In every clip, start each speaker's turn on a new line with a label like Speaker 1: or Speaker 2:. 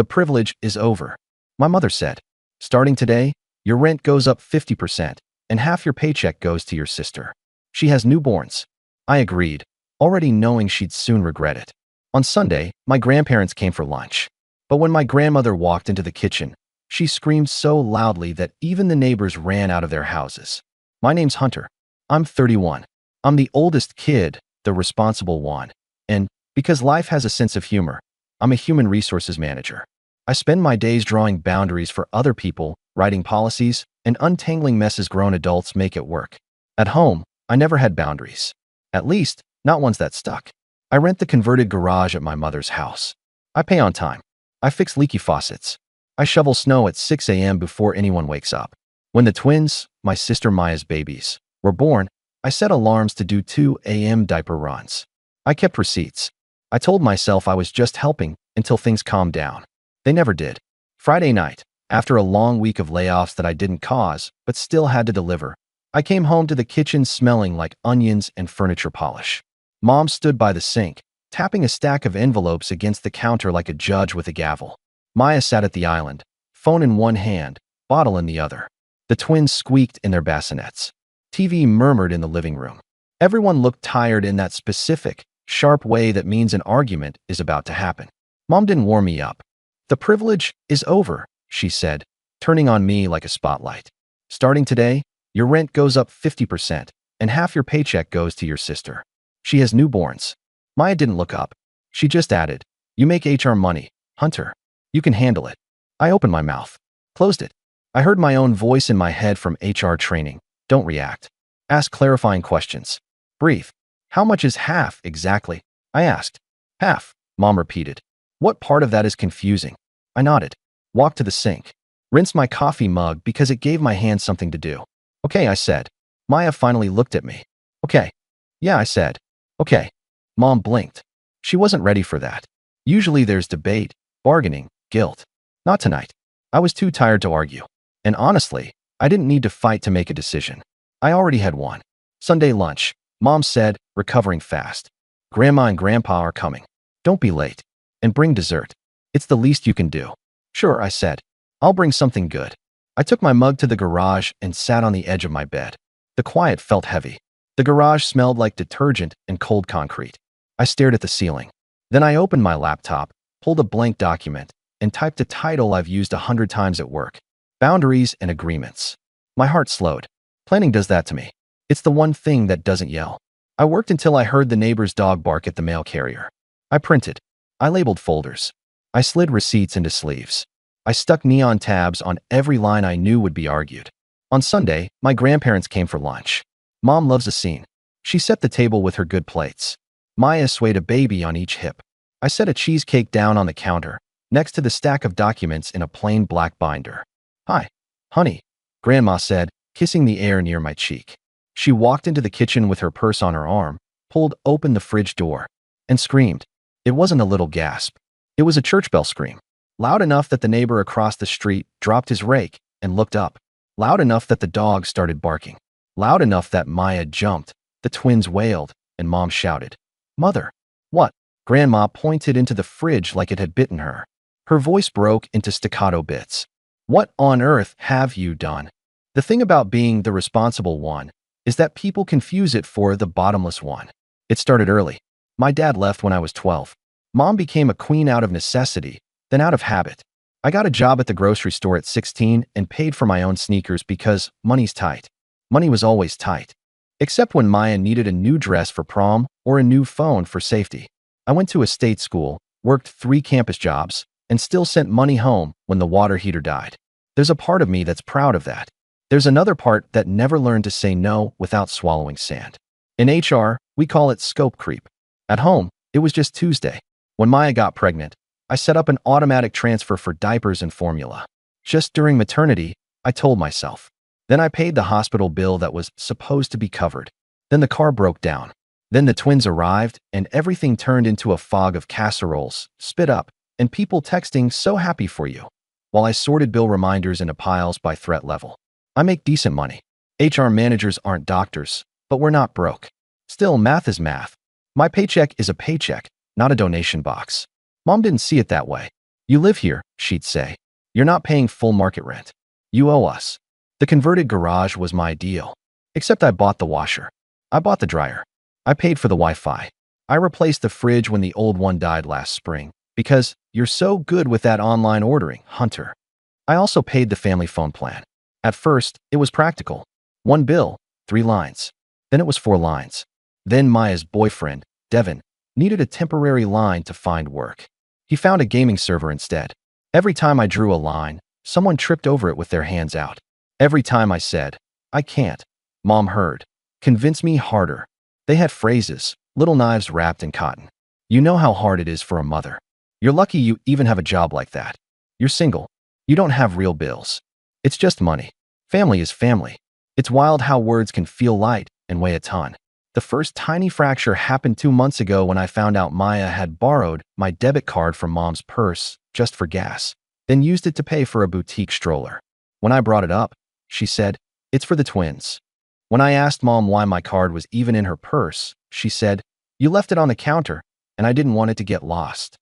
Speaker 1: The privilege is over. My mother said, starting today, your rent goes up 50% and half your paycheck goes to your sister. She has newborns. I agreed, already knowing she'd soon regret it. On Sunday, my grandparents came for lunch. But when my grandmother walked into the kitchen, she screamed so loudly that even the neighbors ran out of their houses. My name's Hunter. I'm 31. I'm the oldest kid, the responsible one. And because life has a sense of humor, I'm a human resources manager. I spend my days drawing boundaries for other people, writing policies, and untangling messes grown adults make at work. At home, I never had boundaries. At least, not ones that stuck. I rent the converted garage at my mother's house. I pay on time. I fix leaky faucets. I shovel snow at 6 a.m. before anyone wakes up. When the twins, my sister Maya's babies, were born, I set alarms to do 2 a.m. diaper runs. I kept receipts. I told myself I was just helping until things calmed down. They never did. Friday night, after a long week of layoffs that I didn't cause, but still had to deliver, I came home to the kitchen smelling like onions and furniture polish. Mom stood by the sink, tapping a stack of envelopes against the counter like a judge with a gavel. Maya sat at the island, phone in one hand, bottle in the other. The twins squeaked in their bassinets. TV murmured in the living room. Everyone looked tired in that specific, sharp way that means an argument is about to happen. Mom didn't warm me up. The privilege is over, she said, turning on me like a spotlight. Starting today, your rent goes up 50% and half your paycheck goes to your sister. She has newborns. Maya didn't look up. She just added, you make HR money, Hunter. You can handle it. I opened my mouth, closed it. I heard my own voice in my head from HR training. Don't react. Ask clarifying questions. Breathe. How much is half exactly? I asked. Half, Mom repeated. What part of that is confusing? I nodded. Walked to the sink. Rinsed my coffee mug because it gave my hands something to do. Okay, I said. Maya finally looked at me. Okay. Yeah, I said. Okay. Mom blinked. She wasn't ready for that. Usually there's debate, bargaining, guilt. Not tonight. I was too tired to argue. And honestly, I didn't need to fight to make a decision. I already had one. Sunday lunch, Mom said, recovering fast. Grandma and Grandpa are coming. Don't be late. And bring dessert. It's the least you can do. Sure, I said. I'll bring something good. I took my mug to the garage and sat on the edge of my bed. The quiet felt heavy. The garage smelled like detergent and cold concrete. I stared at the ceiling. Then I opened my laptop, pulled a blank document, and typed a title I've used 100 times at work. Boundaries and agreements. My heart slowed. Planning does that to me. It's the one thing that doesn't yell. I worked until I heard the neighbor's dog bark at the mail carrier. I printed. I labeled folders. I slid receipts into sleeves. I stuck neon tabs on every line I knew would be argued. On Sunday, my grandparents came for lunch. Mom loves a scene. She set the table with her good plates. Maya swayed a baby on each hip. I set a cheesecake down on the counter, next to the stack of documents in a plain black binder. Hi, honey, Grandma said, kissing the air near my cheek. She walked into the kitchen with her purse on her arm, pulled open the fridge door, and screamed. It wasn't a little gasp. It was a church bell scream. Loud enough that the neighbor across the street dropped his rake and looked up. Loud enough that the dog started barking. Loud enough that Maya jumped, the twins wailed, and Mom shouted, Mother! What? Grandma pointed into the fridge like it had bitten her. Her voice broke into staccato bits. What on earth have you done? The thing about being the responsible one is that people confuse it for the bottomless one. It started early. My dad left when I was 12. Mom became a queen out of necessity, then out of habit. I got a job at the grocery store at 16 and paid for my own sneakers because money's tight. Money was always tight. Except when Maya needed a new dress for prom or a new phone for safety. I went to a state school, worked 3 campus jobs, and still sent money home when the water heater died. There's a part of me that's proud of that. There's another part that never learned to say no without swallowing sand. In HR, we call it scope creep. At home, it was just Tuesday. When Maya got pregnant, I set up an automatic transfer for diapers and formula. Just during maternity, I told myself. Then I paid the hospital bill that was supposed to be covered. Then the car broke down. Then the twins arrived, and everything turned into a fog of casseroles, spit up, and people texting so happy for you, while I sorted bill reminders into piles by threat level. I make decent money. HR managers aren't doctors, but we're not broke. Still, math is math. My paycheck is a paycheck, not a donation box. Mom didn't see it that way. You live here, she'd say. You're not paying full market rent. You owe us. The converted garage was my deal. Except I bought the washer. I bought the dryer. I paid for the Wi-Fi. I replaced the fridge when the old one died last spring. Because you're so good with that online ordering, Hunter. I also paid the family phone plan. At first, it was practical. One bill, 3 lines. Then it was 4 lines. Then Maya's boyfriend, Devin, needed a temporary line to find work. He found a gaming server instead. Every time I drew a line, someone tripped over it with their hands out. Every time I said, I can't, Mom heard. Convince me harder. They had phrases, little knives wrapped in cotton. You know how hard it is for a mother. You're lucky you even have a job like that. You're single. You don't have real bills. It's just money. Family is family. It's wild how words can feel light and weigh a ton. The first tiny fracture happened 2 months ago when I found out Maya had borrowed my debit card from Mom's purse just for gas, then used it to pay for a boutique stroller. When I brought it up, she said, it's for the twins. When I asked Mom why my card was even in her purse, she said, you left it on the counter, and I didn't want it to get lost.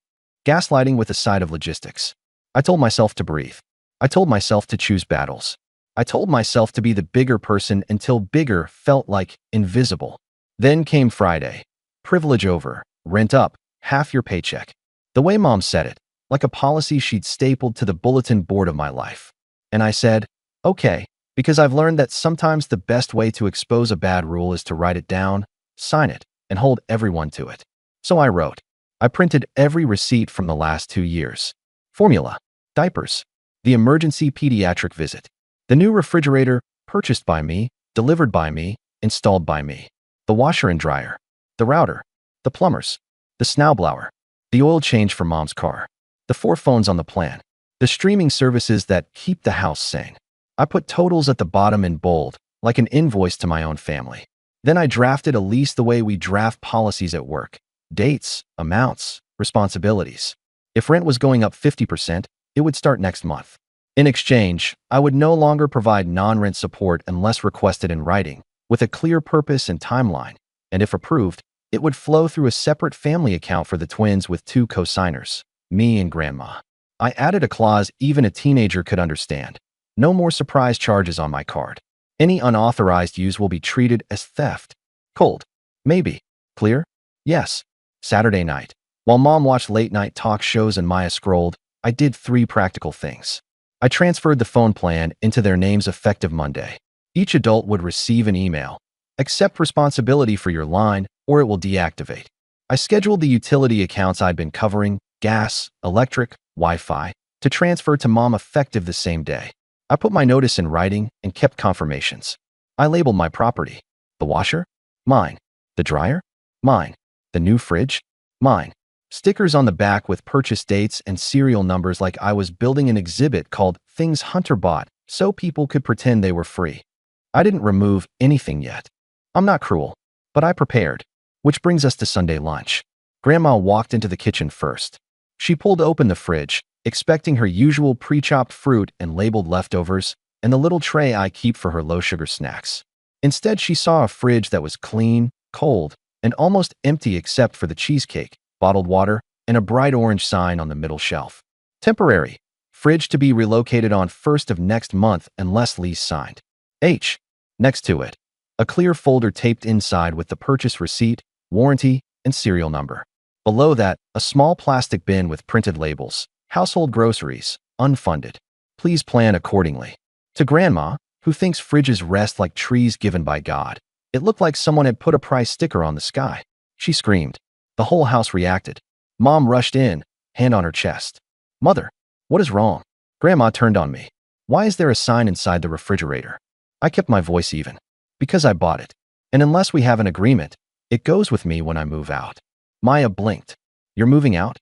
Speaker 1: Gaslighting with a side of logistics. I told myself to breathe. I told myself to choose battles. I told myself to be the bigger person until bigger felt like invisible. Then came Friday. Privilege over, rent up, half your paycheck. The way Mom said it, like a policy she'd stapled to the bulletin board of my life. And I said, okay, because I've learned that sometimes the best way to expose a bad rule is to write it down, sign it, and hold everyone to it. So I wrote. I printed every receipt from the last 2 years. Formula, diapers, the emergency pediatric visit, the new refrigerator purchased by me, delivered by me, installed by me, the washer and dryer, the router, the plumbers, the snowblower, the oil change for Mom's car, the 4 phones on the plan, the streaming services that keep the house sane. I put totals at the bottom in bold, like an invoice to my own family. Then I drafted a lease the way we draft policies at work. Dates, amounts, responsibilities. If rent was going up 50%, it would start next month. In exchange, I would no longer provide non-rent support unless requested in writing, with a clear purpose and timeline, and if approved, it would flow through a separate family account for the twins with 2 co-signers, me and Grandma. I added a clause even a teenager could understand. No more surprise charges on my card. Any unauthorized use will be treated as theft. Cold. Maybe. Clear? Yes. Saturday night. While Mom watched late-night talk shows and Maya scrolled, I did 3 practical things. I transferred the phone plan into their names effective Monday. Each adult would receive an email. Accept responsibility for your line, or it will deactivate. I scheduled the utility accounts I'd been covering, gas, electric, Wi-Fi, to transfer to Mom effective the same day. I put my notice in writing and kept confirmations. I labeled my property. The washer? Mine. The dryer? Mine. The new fridge? Mine. Stickers on the back with purchase dates and serial numbers like I was building an exhibit called Things Hunter Bought so people could pretend they were free. I didn't remove anything yet. I'm not cruel, but I prepared. Which brings us to Sunday lunch. Grandma walked into the kitchen first. She pulled open the fridge, expecting her usual pre-chopped fruit and labeled leftovers, and the little tray I keep for her low-sugar snacks. Instead, she saw a fridge that was clean, cold, and almost empty except for the cheesecake, bottled water, and a bright orange sign on the middle shelf. Temporary. Fridge to be relocated on 1st of next month unless lease signed. H. Next to it, a clear folder taped inside with the purchase receipt, warranty, and serial number. Below that, a small plastic bin with printed labels. Household groceries, unfunded. Please plan accordingly. To Grandma, who thinks fridges rest like trees given by God, it looked like someone had put a price sticker on the sky. She screamed. The whole house reacted. Mom rushed in, hand on her chest. Mother, what is wrong? Grandma turned on me. Why is there a sign inside the refrigerator? I kept my voice even. Because I bought it. And unless we have an agreement, it goes with me when I move out. Maya blinked. You're moving out?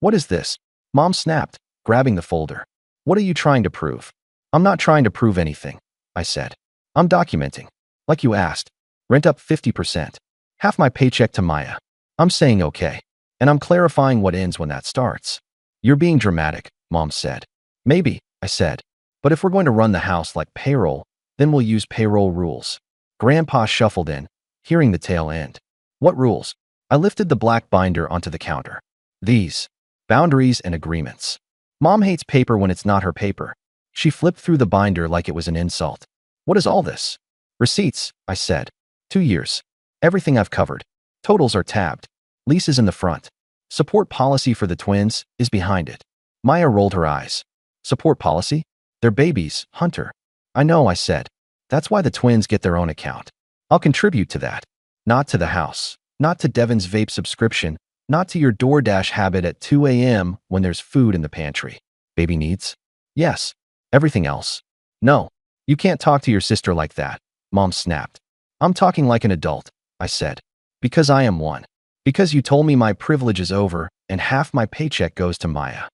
Speaker 1: What is this? Mom snapped, grabbing the folder. What are you trying to prove? I'm not trying to prove anything, I said. I'm documenting. Like you asked. Rent up 50%. Half my paycheck to Maya. I'm saying okay. And I'm clarifying what ends when that starts. You're being dramatic, Mom said. Maybe, I said. But if we're going to run the house like payroll, then we'll use payroll rules. Grandpa shuffled in, hearing the tail end. What rules? I lifted the black binder onto the counter. These. Boundaries and agreements. Mom hates paper when it's not her paper. She flipped through the binder like it was an insult. What is all this? Receipts, I said. 2 years. Everything I've covered. Totals are tabbed. Lease is in the front. Support policy for the twins is behind it. Maya rolled her eyes. Support policy? They're babies, Hunter. I know, I said. That's why the twins get their own account. I'll contribute to that. Not to the house. Not to Devin's vape subscription. Not to your DoorDash habit at 2 a.m. when there's food in the pantry. Baby needs? Yes. Everything else? No. You can't talk to your sister like that, Mom snapped. I'm talking like an adult, I said. Because I am one. Because you told me my privilege is over and half my paycheck goes to Maya.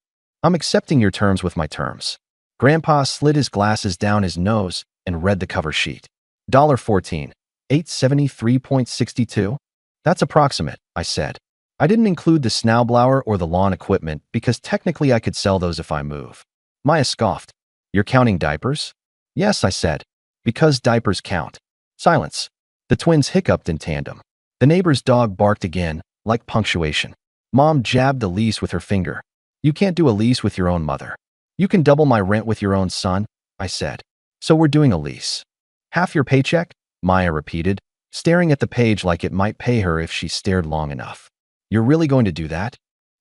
Speaker 1: I'm accepting your terms with my terms. Grandpa slid his glasses down his nose and read the cover sheet. $14, 873.62? That's approximate, I said. I didn't include the snowblower or the lawn equipment because technically I could sell those if I move. Maya scoffed. You're counting diapers? Yes, I said. Because diapers count. Silence. The twins hiccuped in tandem. The neighbor's dog barked again, like punctuation. Mom jabbed the lease with her finger. You can't do a lease with your own mother. You can double my rent with your own son, I said. So we're doing a lease. Half your paycheck? Maya repeated, staring at the page like it might pay her if she stared long enough. You're really going to do that?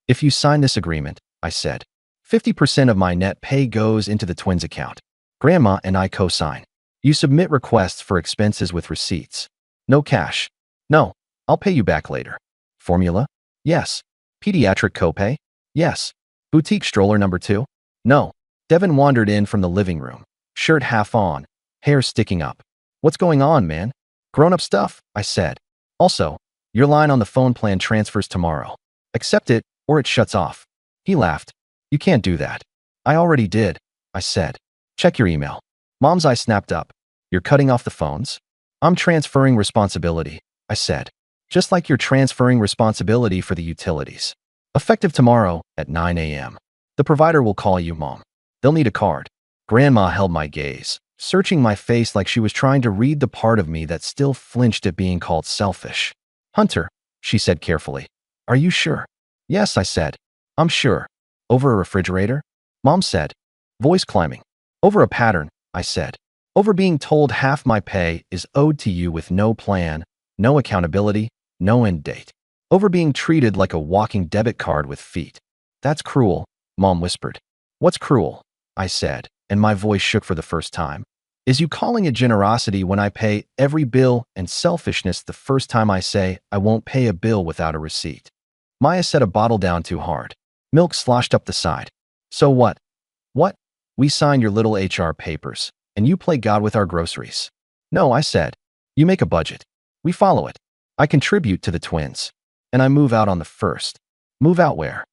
Speaker 1: If you sign this agreement, I said, 50% of my net pay goes into the twins' account. Grandma and I co-sign. You submit requests for expenses with receipts. No cash. No, I'll pay you back later. Formula? Yes. Pediatric copay? Yes. Boutique stroller number 2? No. Devin wandered in from the living room, shirt half on, hair sticking up. What's going on, man? Grown-up stuff, I said. Also, your line on the phone plan transfers tomorrow. Accept it, or it shuts off. He laughed. You can't do that. I already did, I said. Check your email. Mom's eye snapped up. You're cutting off the phones? I'm transferring responsibility, I said. Just like you're transferring responsibility for the utilities. Effective tomorrow at 9 a.m. The provider will call you, Mom. They'll need a card. Grandma held my gaze, searching my face like she was trying to read the part of me that still flinched at being called selfish. Hunter, she said carefully. Are you sure? Yes, I said. I'm sure. Over a refrigerator? Mom said. Voice climbing. Over a pattern, I said. Over being told half my pay is owed to you with no plan, no accountability, no end date. Over being treated like a walking debit card with feet. That's cruel, Mom whispered. What's cruel? I said, and my voice shook for the first time. Is you calling it generosity when I pay every bill and selfishness the first time I say I won't pay a bill without a receipt? Maya set a bottle down too hard. Milk sloshed up the side. So what? What? We sign your little HR papers, and you play God with our groceries. No, I said. You make a budget. We follow it. I contribute to the twins. And I move out on the 1st. Move out where?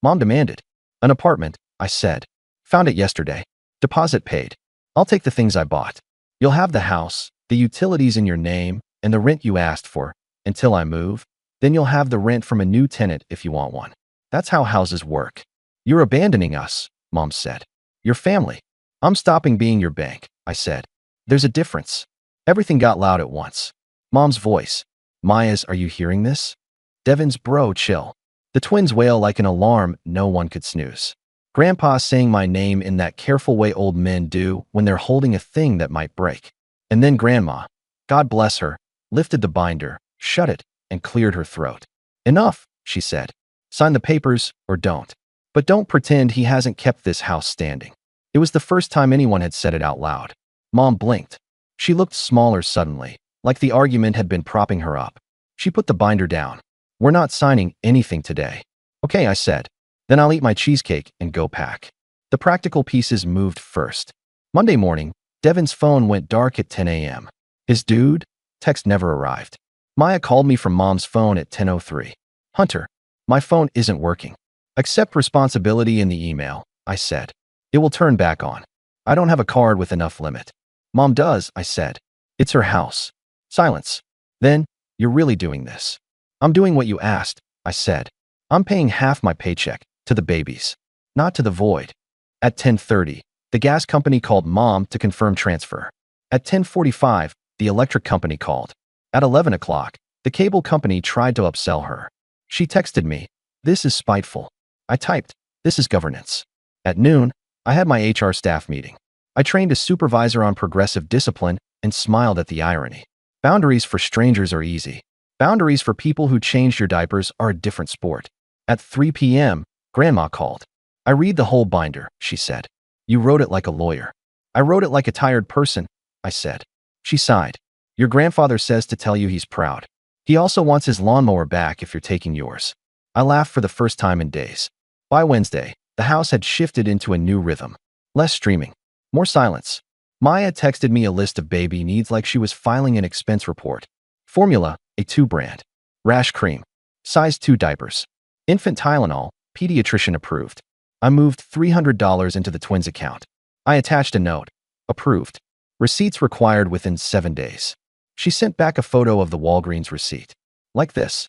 Speaker 1: Mom demanded. An apartment, I said. Found it yesterday. Deposit paid. I'll take the things I bought. You'll have the house, the utilities in your name, and the rent you asked for, until I move. Then you'll have the rent from a new tenant if you want one. That's how houses work. You're abandoning us, Mom said. Your family. I'm stopping being your bank, I said. There's a difference. Everything got loud at once. Mom's voice. Maya's, are you hearing this? Devin's, bro, chill. The twins wail like an alarm no one could snooze. Grandpa saying my name in that careful way old men do when they're holding a thing that might break. And then Grandma, God bless her, lifted the binder, shut it, and cleared her throat. Enough, she said. Sign the papers or don't. But don't pretend he hasn't kept this house standing. It was the first time anyone had said it out loud. Mom blinked. She looked smaller suddenly, like the argument had been propping her up. She put the binder down. We're not signing anything today. Okay, I said. Then I'll eat my cheesecake and go pack. The practical pieces moved first. Monday morning, Devin's phone went dark at 10 a.m. His dude? Text never arrived. Maya called me from Mom's phone at 10:03. Hunter, my phone isn't working. Accept responsibility in the email, I said. It will turn back on. I don't have a card with enough limit. Mom does, I said. It's her house. Silence. Then, you're really doing this. I'm doing what you asked, I said. I'm paying half my paycheck to the babies, not to the void. At 10:30, the gas company called Mom to confirm transfer. At 10:45, the electric company called. At 11 o'clock, the cable company tried to upsell her. She texted me, "This is spiteful." I typed, "This is governance." At noon, I had my HR staff meeting. I trained a supervisor on progressive discipline and smiled at the irony. Boundaries for strangers are easy. Boundaries for people who changed your diapers are a different sport. At 3 p.m., Grandma called. I read the whole binder, she said. You wrote it like a lawyer. I wrote it like a tired person, I said. She sighed. Your grandfather says to tell you he's proud. He also wants his lawnmower back if you're taking yours. I laughed for the first time in days. By Wednesday, the house had shifted into a new rhythm. Less streaming. More silence. Maya texted me a list of baby needs like she was filing an expense report. Formula, A2 brand. Rash cream. Size 2 diapers. Infant Tylenol, pediatrician approved. I moved $300 into the twins' account. I attached a note. Approved. Receipts required within 7 days. She sent back a photo of the Walgreens receipt. Like this.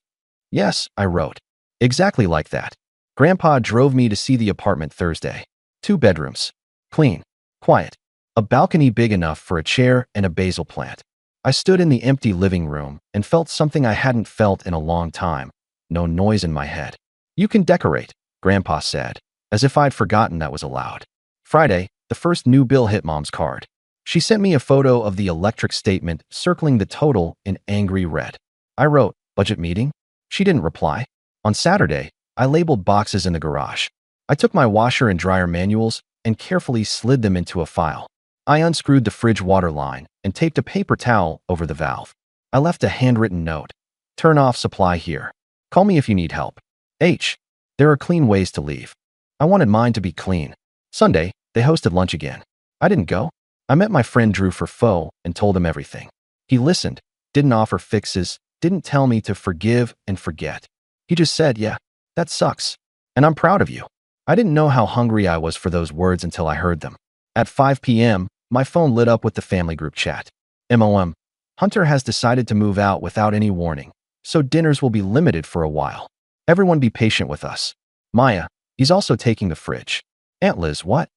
Speaker 1: Yes, I wrote. Exactly like that. Grandpa drove me to see the apartment Thursday. 2 bedrooms. Clean. Quiet. A balcony big enough for a chair and a basil plant. I stood in the empty living room and felt something I hadn't felt in a long time. No noise in my head. You can decorate, Grandpa said, as if I'd forgotten that was allowed. Friday, the first new bill hit Mom's card. She sent me a photo of the electric statement circling the total in angry red. I wrote, budget meeting? She didn't reply. On Saturday, I labeled boxes in the garage. I took my washer and dryer manuals and carefully slid them into a file. I unscrewed the fridge water line and taped a paper towel over the valve. I left a handwritten note. Turn off supply here. Call me if you need help. H. There are clean ways to leave. I wanted mine to be clean. Sunday, they hosted lunch again. I didn't go. I met my friend Drew for pho and told him everything. He listened, didn't offer fixes, didn't tell me to forgive and forget. He just said, yeah, that sucks. And I'm proud of you. I didn't know how hungry I was for those words until I heard them. At 5 p.m., my phone lit up with the family group chat. MOM. Hunter has decided to move out without any warning, so dinners will be limited for a while. Everyone be patient with us. Maya, he's also taking the fridge. Aunt Liz, what?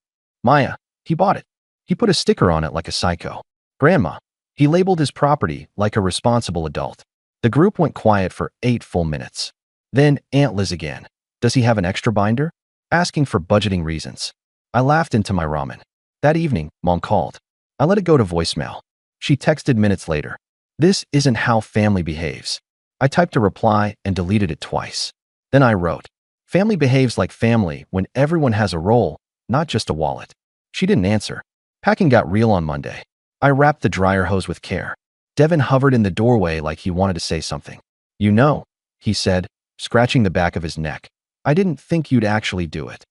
Speaker 1: Maya, he bought it. He put a sticker on it like a psycho. Grandma, he labeled his property like a responsible adult. The group went quiet for 8 full minutes. Then Aunt Liz again. Does he have an extra binder? Asking for budgeting reasons. I laughed into my ramen. That evening, Mom called. I let it go to voicemail. She texted minutes later. This isn't how family behaves. I typed a reply and deleted it twice. Then I wrote, family behaves like family when everyone has a role, not just a wallet. She didn't answer. Packing got real on Monday. I wrapped the dryer hose with care. Devin hovered in the doorway like he wanted to say something. You know, he said, scratching the back of his neck. I didn't think you'd actually do it.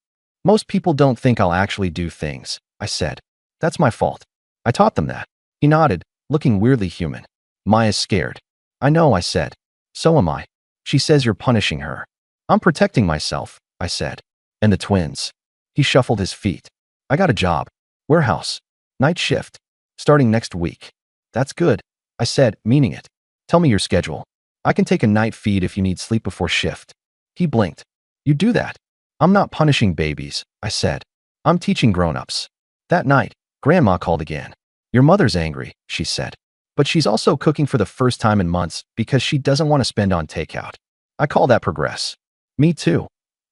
Speaker 1: Most people don't think I'll actually do things, I said. That's my fault. I taught them that. He nodded, looking weirdly human. Maya's scared. I know, I said. So am I. She says you're punishing her. I'm protecting myself, I said. And the twins. He shuffled his feet. I got a job. Warehouse. Night shift. Starting next week. That's good, I said, meaning it. Tell me your schedule. I can take a night feed if you need sleep before shift. He blinked. You do that. I'm not punishing babies, I said. I'm teaching grown-ups. That night, Grandma called again. Your mother's angry, she said. But she's also cooking for the first time in months because she doesn't want to spend on takeout. I call that progress. Me too,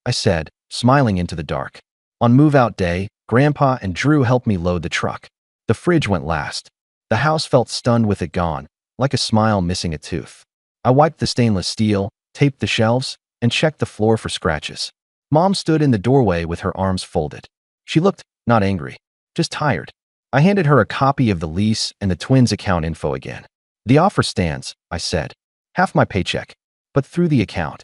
Speaker 1: I said, smiling into the dark. On move-out day, Grandpa and Drew helped me load the truck. The fridge went last. The house felt stunned with it gone, like a smile missing a tooth. I wiped the stainless steel, taped the shelves, and checked the floor for scratches. Mom stood in the doorway with her arms folded. She looked not angry, just tired. I handed her a copy of the lease and the twins' account info again. The offer stands, I said. Half my paycheck, but through the account.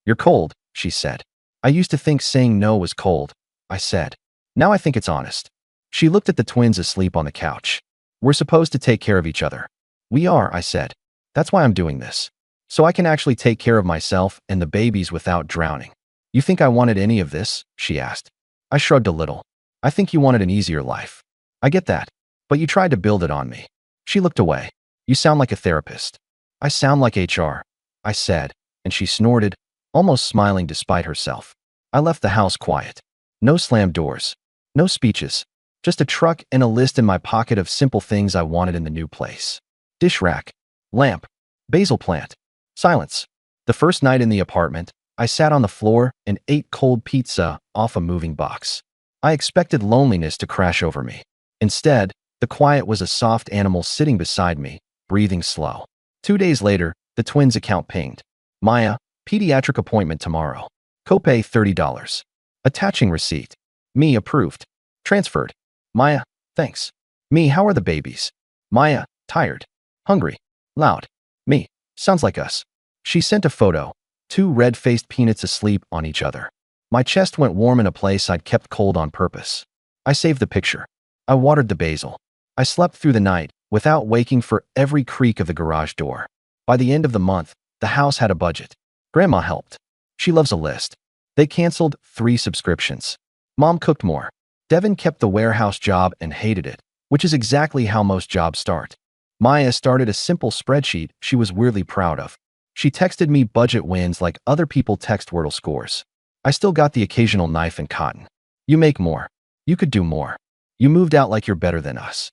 Speaker 1: You're cold, she said. I used to think saying no was cold, I said. Now I think it's honest. She looked at the twins asleep on the couch. We're supposed to take care of each other. We are, I said. That's why I'm doing this. So I can actually take care of myself and the babies without drowning. You think I wanted any of this? She asked. I shrugged a little. I think you wanted an easier life. I get that. But you tried to build it on me. She looked away. You sound like a therapist. I sound like HR, I said, and she snorted, almost smiling despite herself. I left the house quiet. No slammed doors. No speeches. Just a truck and a list in my pocket of simple things I wanted in the new place. Dish rack. Lamp. Basil plant. Silence. The first night in the apartment, I sat on the floor and ate cold pizza off a moving box. I expected loneliness to crash over me. Instead, the quiet was a soft animal sitting beside me, breathing slow. 2 days later, the twins' account pinged. Maya, pediatric appointment tomorrow. Copay $30. Attaching receipt. Me, approved. Transferred. Maya, thanks. Me, how are the babies? Maya, tired. Hungry. Loud. Me, sounds like us. She sent a photo. 2 red-faced peanuts asleep on each other. My chest went warm in a place I'd kept cold on purpose. I saved the picture. I watered the basil. I slept through the night, without waking for every creak of the garage door. By the end of the month, the house had a budget. Grandma helped. She loves a list. They canceled 3 subscriptions. Mom cooked more. Devin kept the warehouse job and hated it, which is exactly how most jobs start. Maya started a simple spreadsheet she was weirdly proud of. She texted me budget wins like other people text Wordle scores. I still got the occasional knife and cotton. You make more. You could do more. You moved out like you're better than us.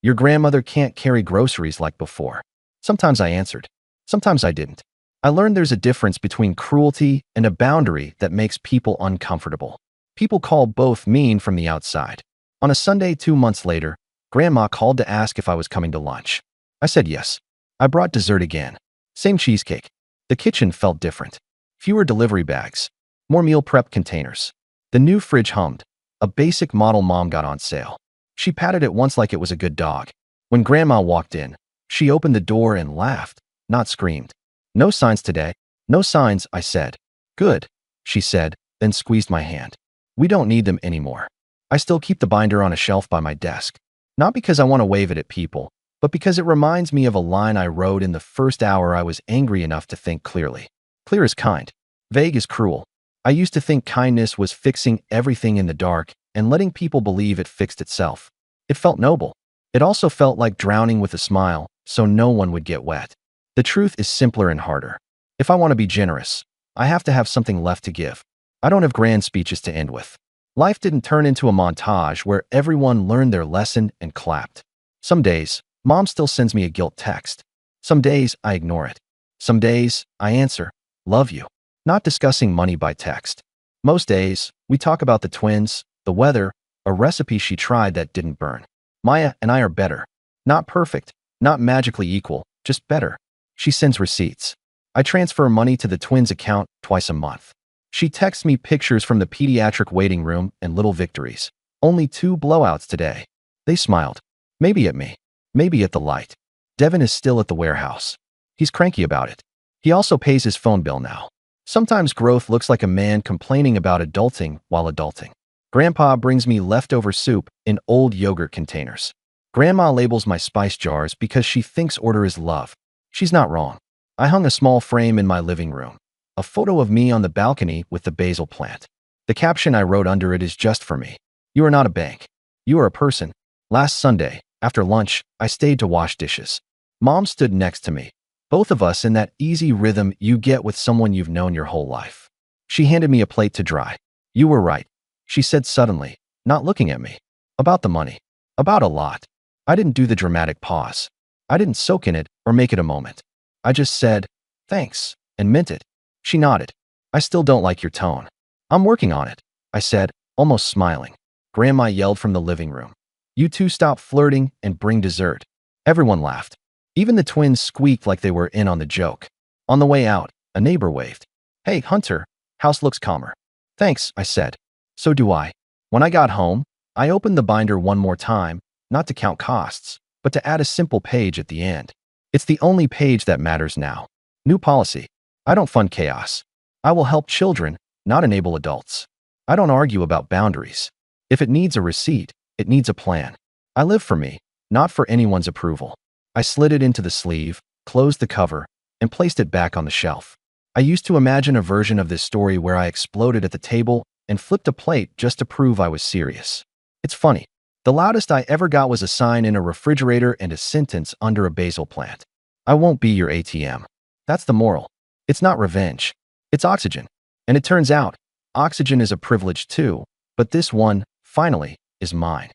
Speaker 1: Your grandmother can't carry groceries like before. Sometimes I answered. Sometimes I didn't. I learned there's a difference between cruelty and a boundary that makes people uncomfortable. People call both mean from the outside. On a Sunday 2 months later, Grandma called to ask if I was coming to lunch. I said yes. I brought dessert again. Same cheesecake. The kitchen felt different. Fewer delivery bags. More meal prep containers. The new fridge hummed. A basic model Mom got on sale. She patted it once like it was a good dog. When Grandma walked in, she opened the door and laughed, not screamed. No signs today. No signs, I said. Good, she said, then squeezed my hand. We don't need them anymore. I still keep the binder on a shelf by my desk. Not because I want to wave it at people, but because it reminds me of a line I wrote in the first hour I was angry enough to think clearly. Clear is kind. Vague is cruel. I used to think kindness was fixing everything in the dark and letting people believe it fixed itself. It felt noble. It also felt like drowning with a smile, so no one would get wet. The truth is simpler and harder. If I want to be generous, I have to have something left to give. I don't have grand speeches to end with. Life didn't turn into a montage where everyone learned their lesson and clapped. Some days, Mom still sends me a guilt text. Some days, I ignore it. Some days, I answer, love you. Not discussing money by text. Most days, we talk about the twins, the weather, a recipe she tried that didn't burn. Maya and I are better. Not perfect, not magically equal, just better. She sends receipts. I transfer money to the twins' account twice a month. She texts me pictures from the pediatric waiting room and little victories. Only 2 blowouts today. They smiled. Maybe at me. Maybe at the light. Devin is still at the warehouse. He's cranky about it. He also pays his phone bill now. Sometimes growth looks like a man complaining about adulting while adulting. Grandpa brings me leftover soup in old yogurt containers. Grandma labels my spice jars because she thinks order is love. She's not wrong. I hung a small frame in my living room. A photo of me on the balcony with the basil plant. The caption I wrote under it is just for me. You are not a bank. You are a person. Last Sunday, after lunch, I stayed to wash dishes. Mom stood next to me. Both of us in that easy rhythm you get with someone you've known your whole life. She handed me a plate to dry. You were right, she said suddenly, not looking at me. About the money. About a lot. I didn't do the dramatic pause. I didn't soak in it or make it a moment. I just said, thanks, and meant it. She nodded. I still don't like your tone. I'm working on it, I said, almost smiling. Grandma yelled from the living room. You two stop flirting and bring dessert. Everyone laughed. Even the twins squeaked like they were in on the joke. On the way out, a neighbor waved. Hey, Hunter, house looks calmer. Thanks, I said. So do I. When I got home, I opened the binder one more time, not to count costs, but to add a simple page at the end. It's the only page that matters now. New policy. I don't fund chaos. I will help children, not enable adults. I don't argue about boundaries. If it needs a receipt, it needs a plan. I live for me, not for anyone's approval. I slid it into the sleeve, closed the cover, and placed it back on the shelf. I used to imagine a version of this story where I exploded at the table and flipped a plate just to prove I was serious. It's funny. The loudest I ever got was a sign in a refrigerator and a sentence under a basil plant. I won't be your ATM. That's the moral. It's not revenge. It's oxygen. And it turns out, oxygen is a privilege too, but this one, finally, is mine.